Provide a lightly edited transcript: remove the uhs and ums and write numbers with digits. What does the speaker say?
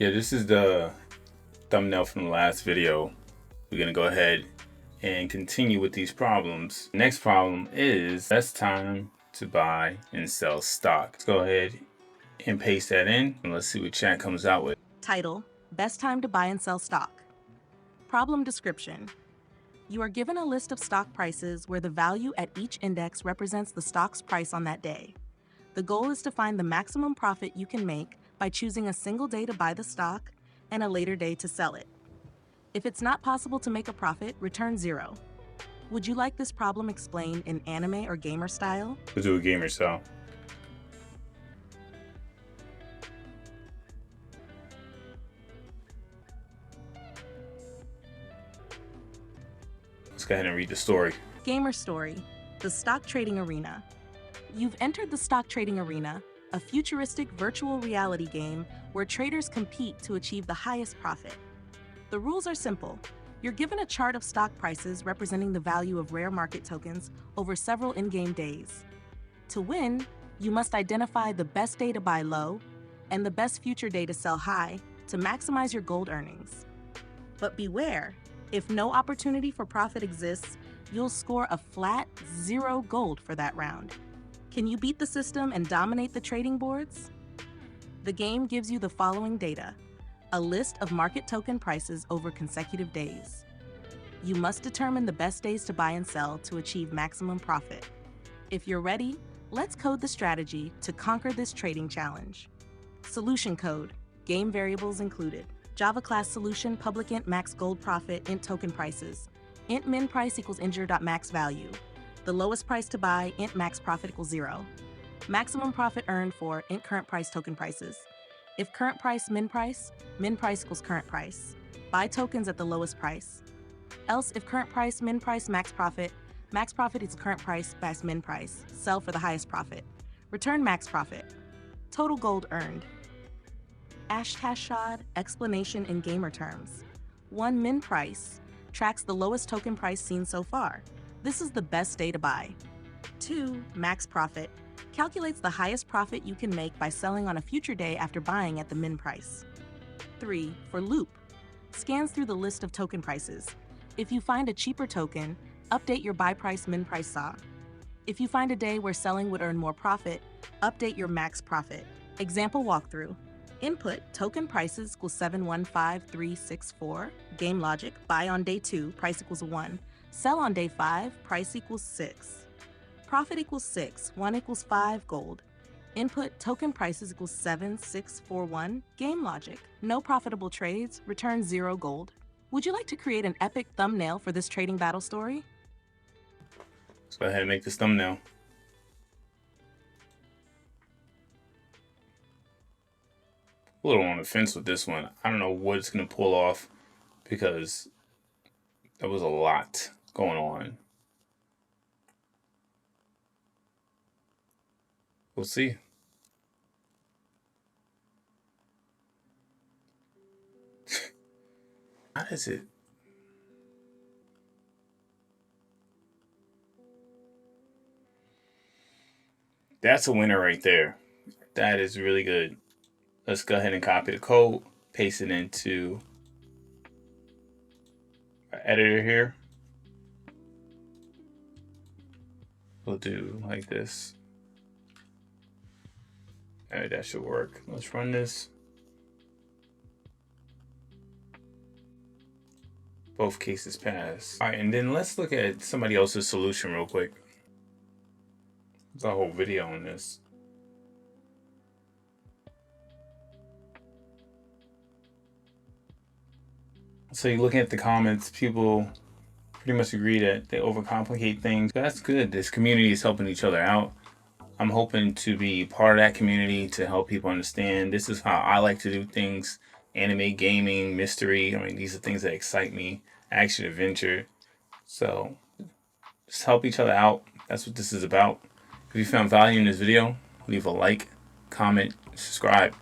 Yeah, this is the thumbnail from the last video. We're gonna go ahead and continue with these problems. Next problem is best time to buy and sell stock. Let's go ahead and paste that in and let's see what chat comes out with. Title: Best time to buy and sell stock. Problem description: you are given a list of stock prices where the value at each index represents the stock's price on that day. The goal is to find the maximum profit you can make by choosing a single day to buy the stock and a later day to sell it. If it's not possible to make a profit, return 0. Would you like this problem explained in anime or gamer style? Let's do a gamer style. Let's go ahead and read the story. Gamer story: the stock trading arena. You've entered the stock trading arena, a futuristic virtual reality game where traders compete to achieve the highest profit. The rules are simple. You're given a chart of stock prices representing the value of rare market tokens over several in-game days. To win, you must identify the best day to buy low and the best future day to sell high to maximize your gold earnings. But beware, if no opportunity for profit exists, you'll score a flat 0 gold for that round. Can you beat the system and dominate the trading boards? The game gives you the following data: a list of market token prices over consecutive days. You must determine the best days to buy and sell to achieve maximum profit. If you're ready, let's code the strategy to conquer this trading challenge. Solution code: game variables included. Java class solution: public int max gold profit int token prices. Int min price equals integer.max value. The lowest price to buy int max profit equals 0. Maximum profit earned for int current price token prices. If current price min price equals current price. Buy tokens at the lowest price. Else, if current price min price max profit is current price plus min price. Sell for the highest profit. Return max profit. Total gold earned. Ashtashad explanation in gamer terms. 1 min price tracks the lowest token price seen so far. This is the best day to buy. 2 max profit calculates the highest profit you can make by selling on a future day after buying at the min price. 3 for loop scans through the list of token prices. If you find a cheaper token, update your buy price min price saw. If you find a day where selling would earn more profit, update your max profit. Example walkthrough. Input token prices equals 715364. Game logic: buy on day 2, price equals 1. Sell on day 5, price equals 6. Profit equals 6, 1 equals 5 gold. Input token prices equals 7641. Game logic: no profitable trades, return 0 gold. Would you like to create an epic thumbnail for this trading battle story? Let's go ahead and make this thumbnail. A little on the fence with this one. I don't know what it's gonna pull off because there was a lot going on. We'll see. How is it? That's a winner right there. That is really good. Let's go ahead and copy the code, paste it into our editor here. We'll do like this. All right, that should work. Let's run this. Both cases pass. All right, and then let's look at somebody else's solution real quick. There's a whole video on this. So you're looking at the comments, people pretty much agree that they overcomplicate things. That's good. This community is helping each other out. I'm hoping to be part of that community to help people understand this is how I like to do things. Anime, gaming, mystery. I mean, these are things that excite me. Action, adventure. So just help each other out. That's what this is about. If you found value in this video, leave a like, comment, subscribe.